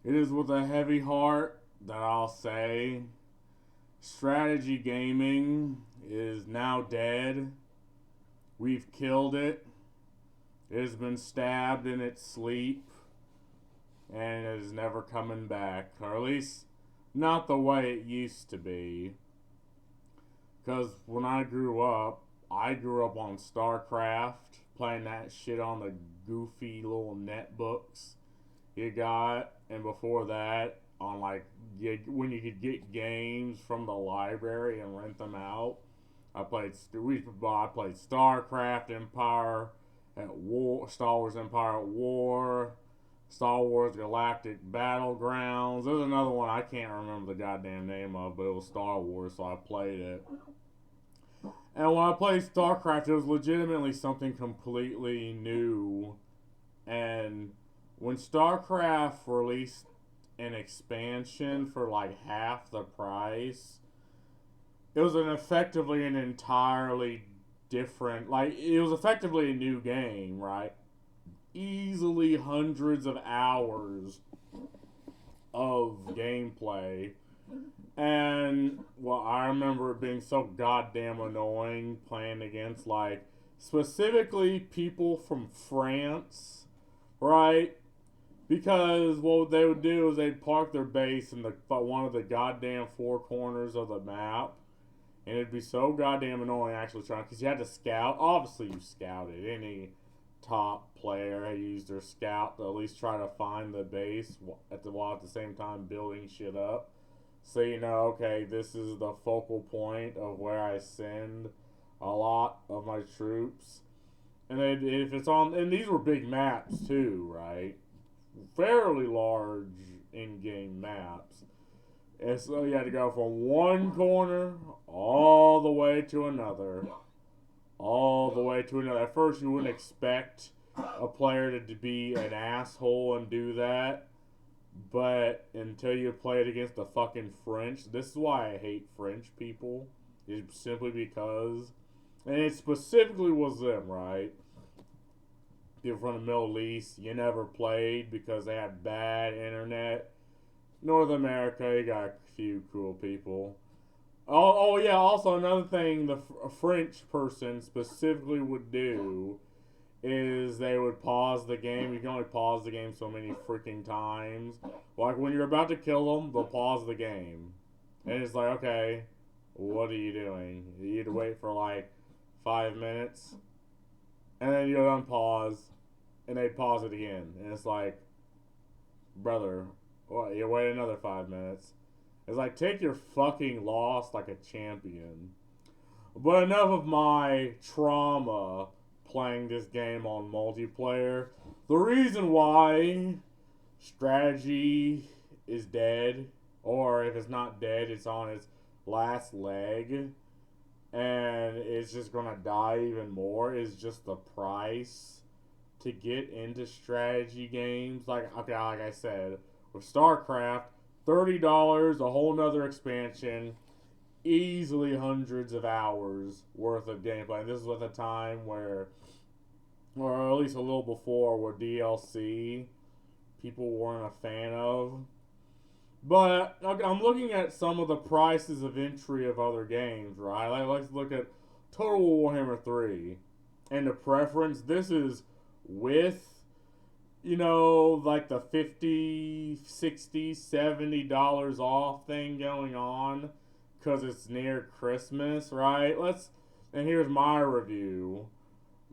It is with a heavy heart that I'll say strategy gaming is now dead. We've killed it. It has been stabbed in its sleep and it is never coming back. Or at least not the way it used to be. Because when I grew up on StarCraft, playing that shit on the goofy little netbooks you got, and before that, on like when you could get games from the library and rent them out. I played StarCraft Empire at War, Star Wars Empire at War, Star Wars Galactic Battlegrounds. There's another one I can't remember the goddamn name of, but it was Star Wars, so I played it. And when I played StarCraft, it was legitimately something completely new. And when StarCraft released an expansion for like half the price, it was effectively an entirely different, like, it was effectively a new game, right? Easily hundreds of hours of gameplay. And, well, I remember it being so goddamn annoying playing against, like, specifically people from France, right? Because what they would do is they'd park their base in one of the goddamn four corners of the map. And it'd be so goddamn annoying actually trying, because you had to scout. Obviously, you scouted. Any top player used their scout to at least try to find the base while at the same time building shit up. So you know, okay, this is the focal point of where I send a lot of my troops. And if it's on, and these were big maps too, right? Fairly large in-game maps. And so you had to go from one corner all the way to another. All the way to another. At first, you wouldn't expect a player to be an asshole and do that. But until you play it against the fucking French, this is why I hate French people. Is simply because, and it specifically was them, right? People from the Middle East, you never played because they had bad internet. North America, you got a few cool people. Oh yeah, also another thing a French person specifically would do is they would pause the game. You can only pause the game so many freaking times. Like when you're about to kill them, they'll pause the game. And it's like, okay, what are you doing? You need to wait for like 5 minutes. And then you unpause. And they pause it again. And it's like, brother, what, you wait another 5 minutes. It's like, take your fucking loss like a champion. But enough of my trauma playing this game on multiplayer. The reason why strategy is dead, or if it's not dead, it's on its last leg, and it's just gonna die even more, is just the price to get into strategy games. Like, okay, like I said, with StarCraft, $30, a whole nother expansion, easily hundreds of hours worth of gameplay. And this is with a time where, or at least a little before, where DLC people weren't a fan of. But I'm looking at some of the prices of entry of other games, right? Like, let's look at Total Warhammer 3. And the preference, this is with, you know, like the $50, $60, $70 off thing going on because it's near Christmas, right? And here's my review.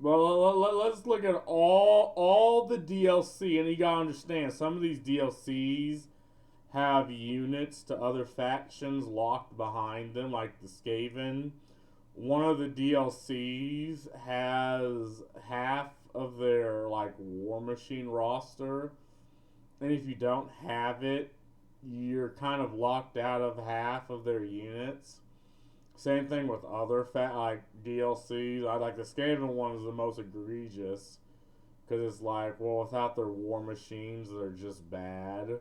Well, let's look at all the DLC, and you gotta understand, some of these DLCs have units to other factions locked behind them, like the Skaven. One of the DLCs has half of their like War Machine roster, and if you don't have it, you're kind of locked out of half of their units. Same thing with other like DLCs. I like the Skaven one is the most egregious because it's like, well, without their War Machines, they're just bad,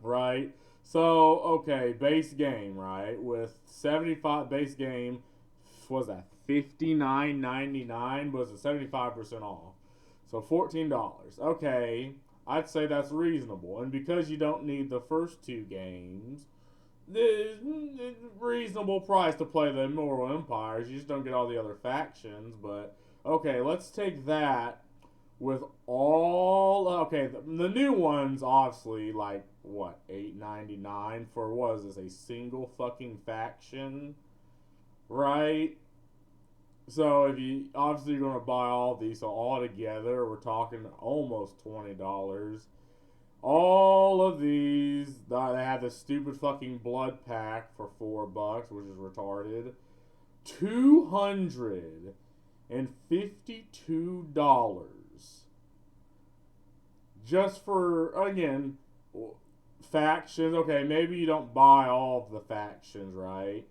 right? So okay, base game, right? With 75 base game, was that $59.99? Was it 75% off? So $14. Okay, I'd say that's reasonable. And because you don't need the first two games, the reasonable price to play the Immortal Empires. You just don't get all the other factions. But okay, let's take that with all. Okay, the new ones obviously like what $8.99 for what is this, a single fucking faction, right? So if you obviously you're gonna buy all these, so all together we're talking almost $20. All of these, they have this stupid fucking blood pack for $4, which is retarded. $252 just for, again, factions. Okay, maybe you don't buy all of the factions, right?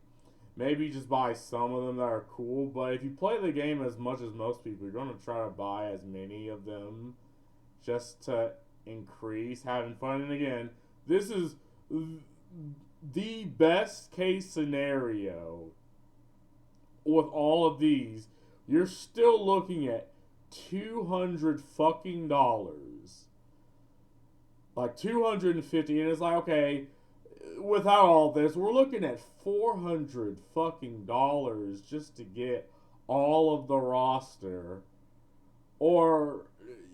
Maybe you just buy some of them that are cool, but if you play the game as much as most people, you're going to try to buy as many of them just to increase having fun. And again, this is the best case scenario with all of these. You're still looking at $200 fucking dollars, like 250, and it's like, okay, without all this, we're looking at $400 fucking dollars just to get all of the roster. Or,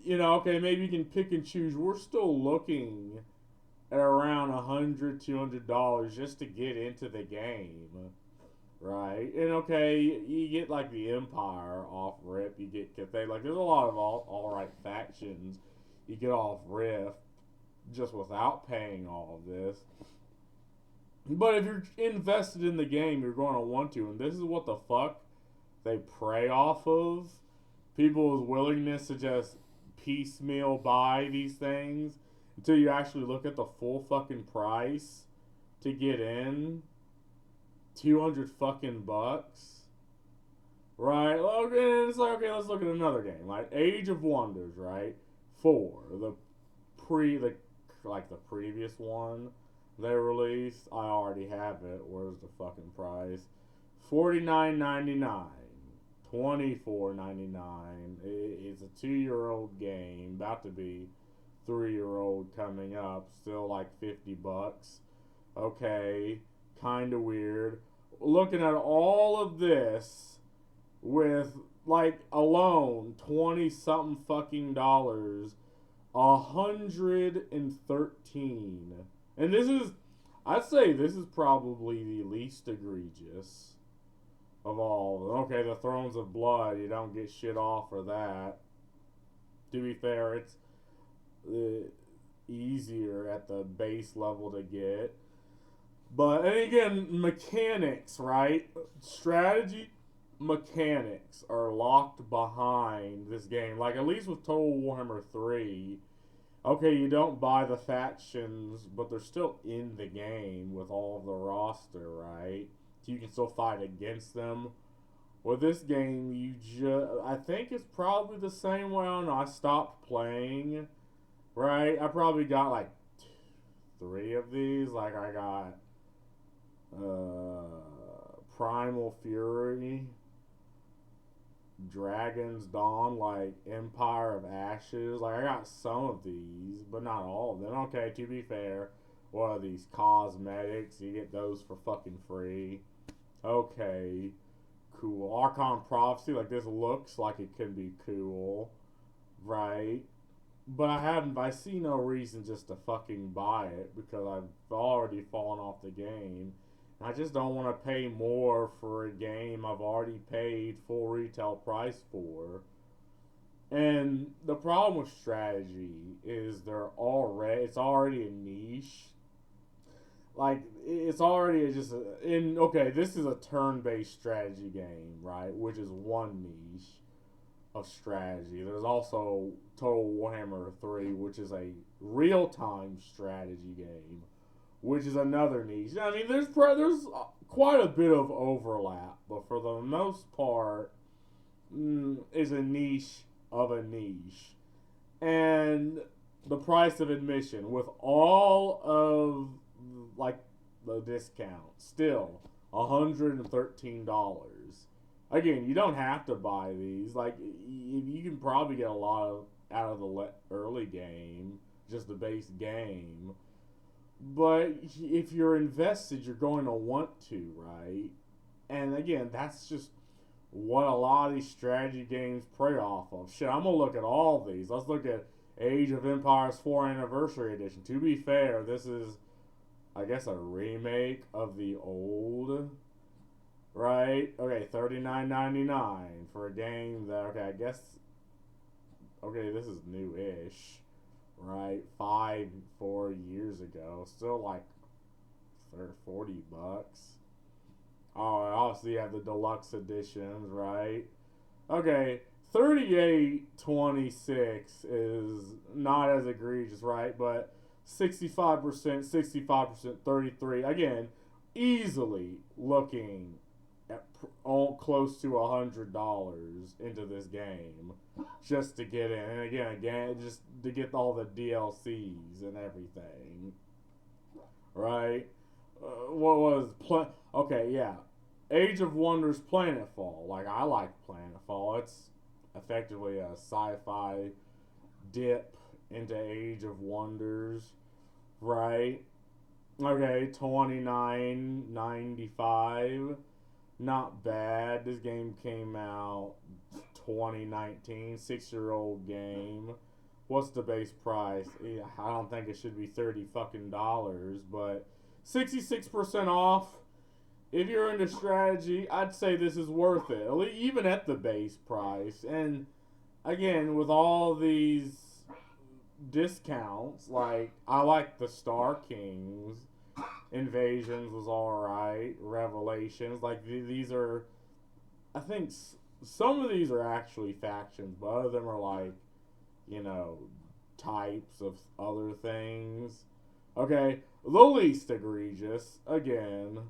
you know, okay, maybe you can pick and choose. We're still looking at around $100, $200 just to get into the game, right? And okay, you get like the Empire off rip. You get Cathay. Like, there's a lot of all right factions you get off rip just without paying all of this. But if you're invested in the game, you're going to want to. And this is what the fuck they prey off of. People's willingness to just piecemeal buy these things until you actually look at the full fucking price to get in. 200 fucking bucks. Right? Okay, it's like, okay, let's look at another game. Like Age of Wonders, right? 4. The previous one they released. I already have it. Where's the fucking price? $49.99. $24.99. It's a 2-year-old game, about to be 3-year-old coming up. Still like $50. Okay, kind of weird. Looking at all of this with like alone 20 something fucking dollars, 113. And this is, I'd say this is probably the least egregious of all. Okay, the Thrones of Blood, you don't get shit off for that. To be fair, it's easier at the base level to get. But, and again, mechanics, right? Strategy mechanics are locked behind this game. Like, at least with Total Warhammer 3, okay, you don't buy the factions, but they're still in the game with all of the roster, right? So you can still fight against them. With this game, I think it's probably the same way. I don't know, I stopped playing, right? I probably got like 3 of these. Like, I got Primal Fury, Dragon's Dawn, like Empire of Ashes. Like, I got some of these, but not all of them. Okay, to be fair, what are these cosmetics? You get those for fucking free. Okay, cool. Archon Prophecy, like, this looks like it could be cool, right? But I see no reason just to fucking buy it because I've already fallen off the game. I just don't want to pay more for a game I've already paid full retail price for. And the problem with strategy is it's already a niche. Like, it's already okay, this is a turn-based strategy game, right? Which is one niche of strategy. There's also Total Warhammer 3, which is a real-time strategy game, which is another niche. I mean, there's quite a bit of overlap, but for the most part, is a niche of a niche. And the price of admission, with all of like the discounts, still $113. Again, you don't have to buy these. Like, you can probably get a lot out of the early game just the base game. But if you're invested, you're going to want to, right? And again, that's just what a lot of these strategy games prey off of. Shit, I'm gonna look at all these. Let's look at Age of Empires 4 Anniversary Edition. To be fair, this is, I guess, a remake of the old, right? Okay, $39.99 for a game that, okay, I guess, okay, this is new-ish, right? 4 years ago, still like $40. Oh, obviously you have the deluxe editions, right? Okay, 38.26 is not as egregious, right? But 65%, 65%, 33. Again, easily looking at close to $100 into this game just to get in. And again, just to get all the DLCs and everything, right? What was okay? Yeah, Age of Wonders Planetfall. Like, I like Planetfall. It's effectively a sci-fi dip into Age of Wonders, right? Okay, $29.95. Not bad. This game came out 2019. 6-year-old game. What's the base price? Yeah, I don't think it should be $30 but 66% off. If you're into strategy, I'd say this is worth it, even at the base price. And again, with all these discounts, like, I like the Star Kings. Invasions was alright. Revelations, like, these are, I think some of these are actually factions, but other of them are like, you know, types of other things. Okay, the least egregious, again.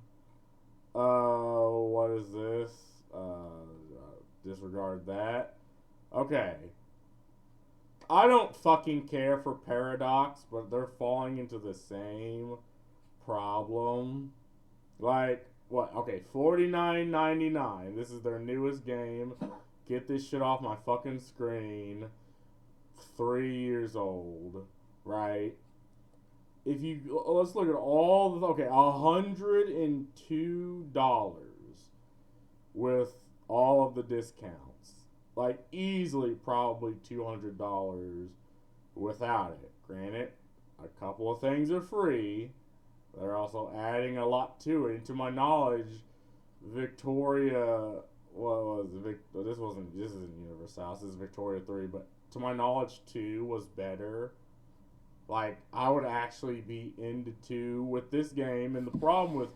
What is this? Disregard that. Okay. I don't fucking care for Paradox, but they're falling into the same problem. Like, what? Okay, $49.99. This is their newest game. Get this shit off my fucking screen. 3 years old, right? If you, let's look at all the, okay, $102 with all of the discounts. Like, easily probably $200 without it. Granted, a couple of things are free. They're also adding a lot to it. And to my knowledge, Victoria, what was it? This isn't Universal. This is Victoria 3, but to my knowledge, 2 was better. Like, I would actually be into 2 with this game. And the problem with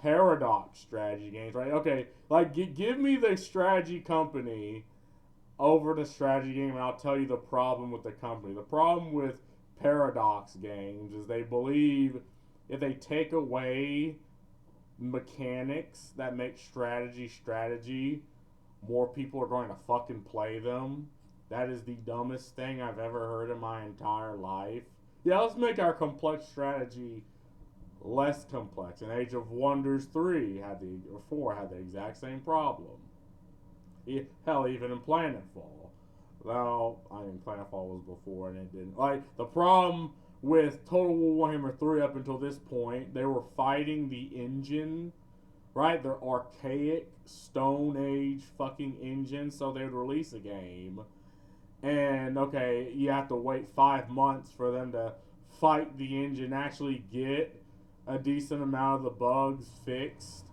Paradox strategy games, right? Okay, like, give me the strategy company over the strategy game, and I'll tell you the problem with the company. The problem with Paradox games is they believe if they take away mechanics that make strategy, more people are going to fucking play them. That is the dumbest thing I've ever heard in my entire life. Yeah, let's make our complex strategy less complex. And Age of Wonders 4 had the exact same problem. Hell, even in Planetfall. Well, I mean, Planetfall was before and it didn't. Like, the problem with Total War Warhammer 3 up until this point, they were fighting the engine, right? Their archaic Stone Age fucking engine, so they would release a game. And, okay, you have to wait 5 months for them to fight the engine, actually get a decent amount of the bugs fixed.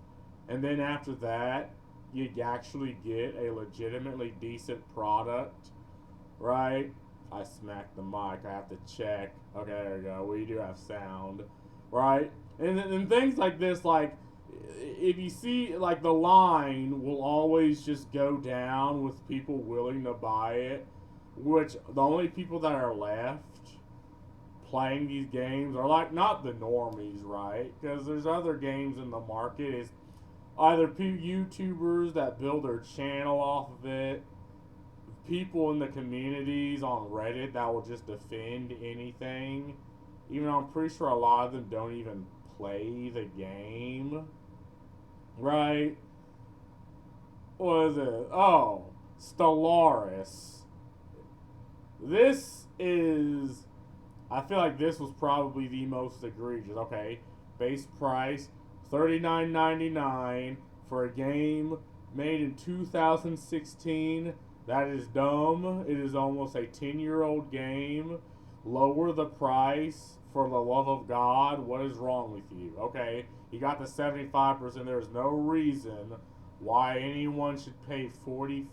And then after that, you actually get a legitimately decent product, right? I smacked the mic. I have to check. Okay, there we go. We do have sound, right? And things like this, like, if you see, like, the line will always just go down with people willing to buy it, which the only people that are left playing these games are, like, not the normies, right? Because there's other games in the market. It's either YouTubers that build their channel off of it, people in the communities on Reddit that will just defend anything. Even though I'm pretty sure a lot of them don't even play the game. Right? What is it? Oh, Stellaris. This is I feel like this was probably the most egregious. Okay, base price $39.99 for a game made in 2016. That is dumb. It is almost a 10-year-old game. Lower the price for the love of God. What is wrong with you? Okay, you got the 75%. There's no reason why anyone should pay $40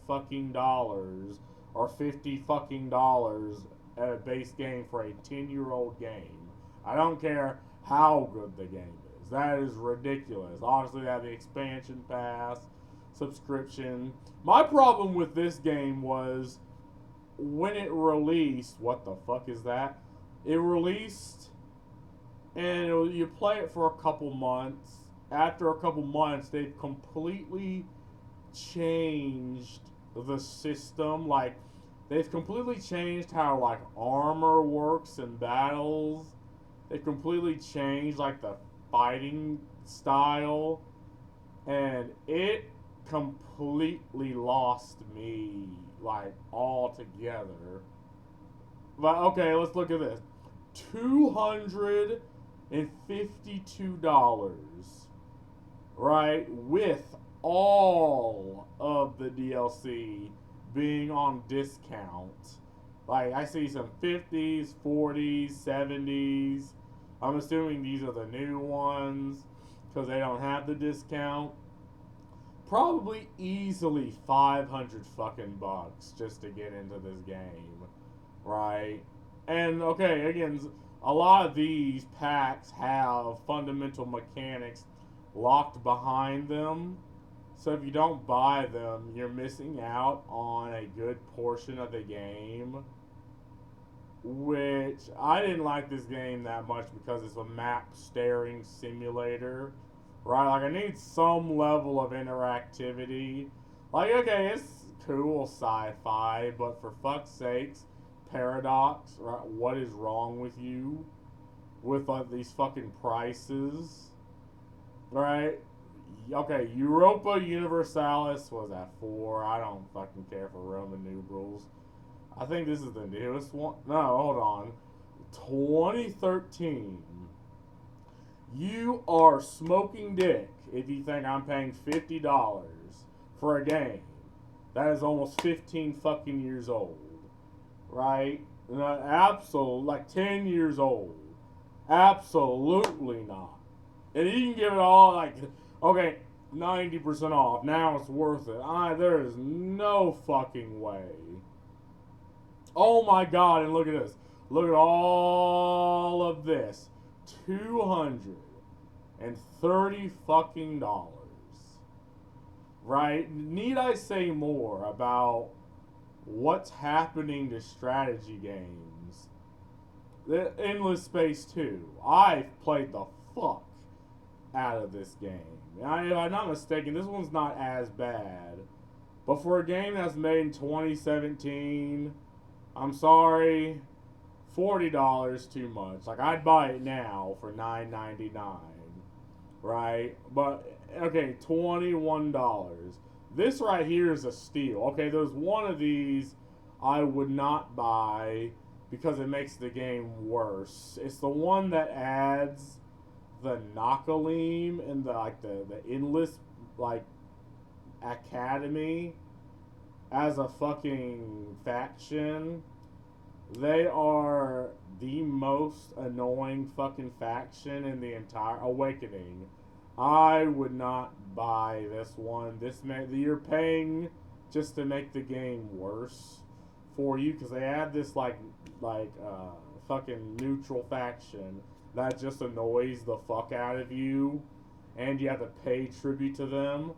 or $50 at a base game for a 10-year-old game. I don't care how good the game is. That is ridiculous. Obviously, they have the expansion pass, subscription. My problem with this game was when it released. What the fuck is that? It released, and you play it for a couple months. After a couple months, they've completely changed the system. Like, they've completely changed how, like, armor works in battles. They completely changed, like, the fighting style. And it completely lost me, like, altogether. But, okay, let's look at this. $252, right? With all of the DLC being on discount. Like, I see some 50s, 40s, 70s. I'm assuming these are the new ones because they don't have the discount. Probably easily 500 fucking bucks just to get into this game, right? And okay, again, a lot of these packs have fundamental mechanics locked behind them. So if you don't buy them, you're missing out on a good portion of the game. Which I didn't like this game that much because it's a map staring simulator. Right? Like, I need some level of interactivity. Like, okay, it's cool sci-fi, but for fuck's sakes, Paradox, right? What is wrong with you? With like these fucking prices, right? Okay, Europa Universalis was at 4. I don't fucking care for Roman numerals. I think this is the newest one. No, hold on. 2013. You are smoking dick if you think I'm paying $50 for a game that is almost 15 fucking years old. Right? Absolutely, like 10 years old. Absolutely not. And you can give it all, like, okay, 90% off. Now it's worth it. There is no fucking way. Oh my god, and look at this. Look at all of this. $230 fucking dollars. Right? Need I say more about what's happening to strategy games? The Endless Space 2. I've played the fuck out of this game. If I'm not mistaken, this one's not as bad. But for a game that's made in 2017, I'm sorry, $40 too much. Like, I'd buy it now for $9.99, right? But okay, $21. This right here is a steal. Okay, there's one of these I would not buy because it makes the game worse. It's the one that adds the Nakalim and the Endless like Academy as a fucking faction. They are the most annoying fucking faction in the entire Awakening. I would not buy this one. You're paying just to make the game worse for you because they add this fucking neutral faction that just annoys the fuck out of you, and you have to pay tribute to them,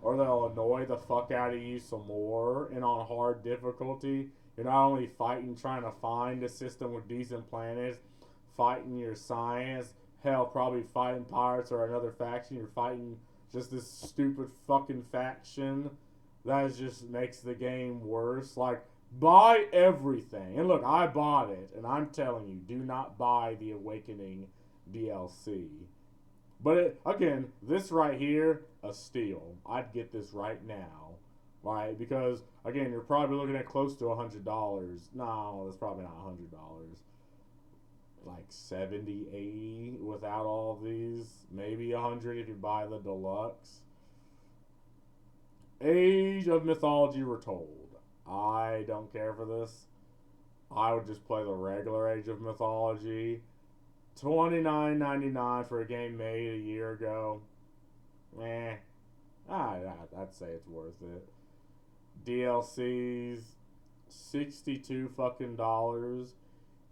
or they'll annoy the fuck out of you some more. And on hard difficulty, you're not only trying to find a system with decent planets, fighting your science, hell, probably fighting pirates or another faction. You're fighting just this stupid fucking faction that just makes the game worse. Like, buy everything. And look, I bought it, and I'm telling you, do not buy the Awakening DLC. But again, this right here, a steal. I'd get this right now, right? Because again, you're probably looking at close to $100. No, that's probably not $100. like 70, 80 without all of these. Maybe 100 if you buy the deluxe. Age of Mythology Retold. I don't care for this. I would just play the regular Age of Mythology. $29.99 for a game made a year ago. I'd say it's worth it. DLCs, $62 fucking dollars.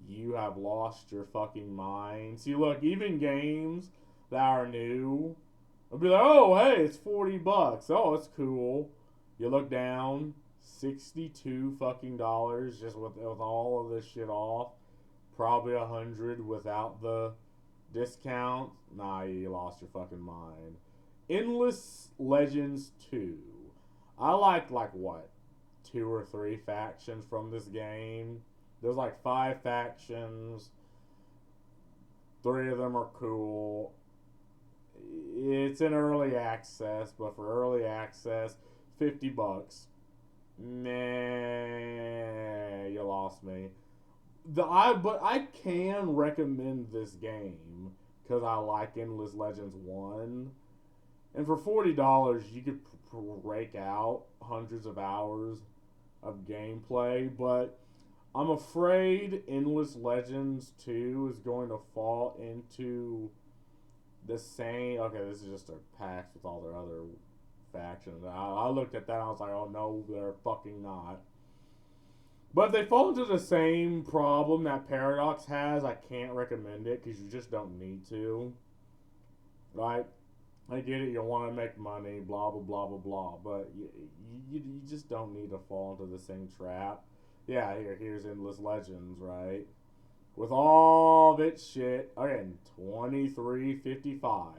You have lost your fucking mind. See, look, even games that are new, I'll be like, oh, hey, it's $40. Oh, it's cool. You look down, $62 fucking dollars just with all of this shit off. Probably 100 without the discount. Nah, you lost your fucking mind. Endless Legends 2. I like what? 2 or 3 factions from this game. There's like 5 factions. 3 of them are cool. It's in early access, but for early access, $50. Nah, you lost me. But I can recommend this game because I like Endless Legends 1. And for $40, you could rake out hundreds of hours of gameplay, but I'm afraid Endless Legends 2 is going to fall into the same. Okay, this is just a pack with all their other factions. I looked at that and I was like, oh no, they're fucking not. But if they fall into the same problem that Paradox has, I can't recommend it because you just don't need to. Right? I get it, you want to make money, blah, blah, blah, blah, blah. But you just don't need to fall into the same trap. Yeah, here's Endless Legends, right? With all of its shit, again, $23.55.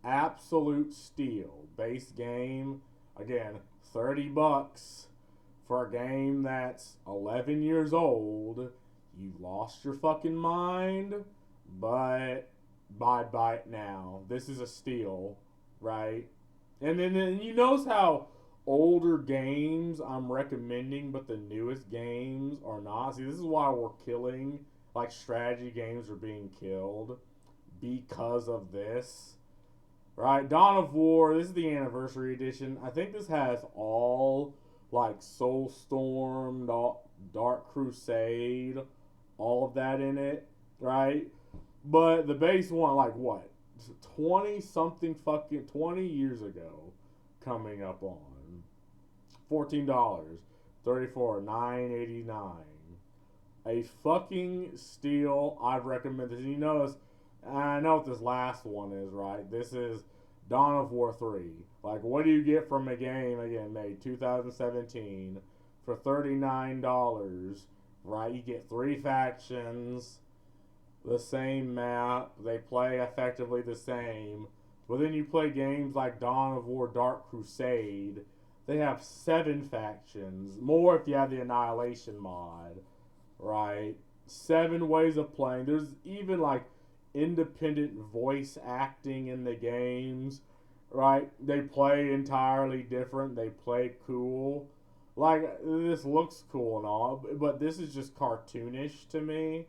Absolute steal. Base game, again, $30 for a game that's 11 years old. You lost your fucking mind, but buy it now. This is a steal, right? And then you notice how older games I'm recommending, but the newest games are not. See, this is why we're killing, like, strategy games are being killed because of this. Right? Dawn of War, this is the anniversary edition. I think this has all, like, Soulstorm, Dark Crusade, all of that in it, right? But the base one, like, what? 20 years ago, coming up on $14, $34, $9.89. A fucking steal. I'd recommend this. You notice, I know what this last one is, right? This is Dawn of War 3. Like, what do you get from a game, again, made 2017 for $39, right? You get 3 factions, the same map, they play effectively the same. But then you play games like Dawn of War Dark Crusade, they have 7 factions, more if you have the Annihilation mod, right? 7 ways of playing. There's even like independent voice acting in the games, right? They play entirely different, they play cool. Like, this looks cool and all, but this is just cartoonish to me.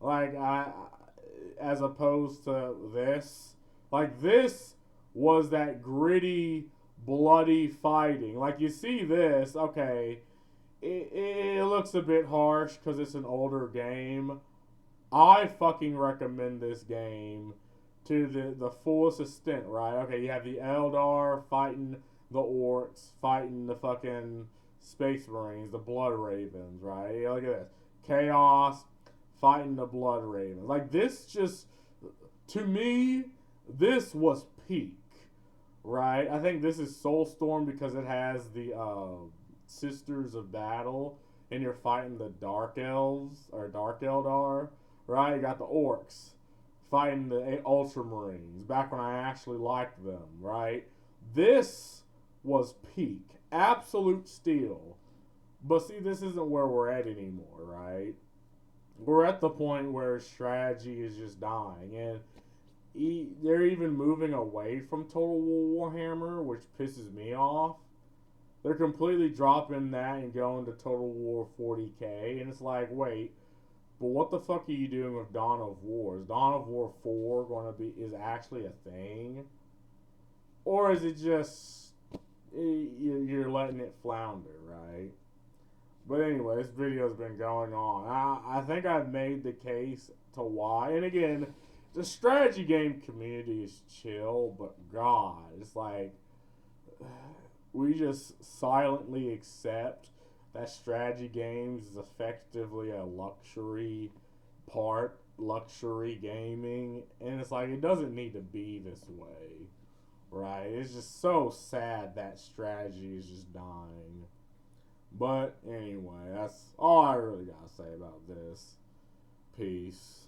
Like, as opposed to this. Like, this was that gritty, bloody fighting. Like, you see this, okay, it looks a bit harsh because it's an older game. I fucking recommend this game to the fullest extent, right? Okay, you have the Eldar fighting the Orcs, fighting the fucking Space Marines, the Blood Ravens, right? Look at this. Chaos fighting the Blood Ravens. Like, this just, to me, this was peak, right? I think this is Soulstorm because it has the Sisters of Battle, and you're fighting the Dark Elves, or Dark Eldar, right? You got the Orcs fighting the Ultramarines, back when I actually liked them, right? This was peak. Absolute steal. But see, this isn't where we're at anymore, right? We're at the point where strategy is just dying, and they're even moving away from Total War Warhammer, which pisses me off. They're completely dropping that and going to Total War 40K, and it's like, wait, But what the fuck are you doing with Dawn of War? Is Dawn of War 4 going to be, is actually a thing? Or is it just, you're letting it flounder, right? But anyway, this video's been going on. I think I've made the case to why. And again, the strategy game community is chill, but God, it's like we just silently accept that strategy games is effectively a luxury gaming, and it's like it doesn't need to be this way, right? It's just so sad that strategy is just dying. But anyway, that's all I really gotta say about this. Peace.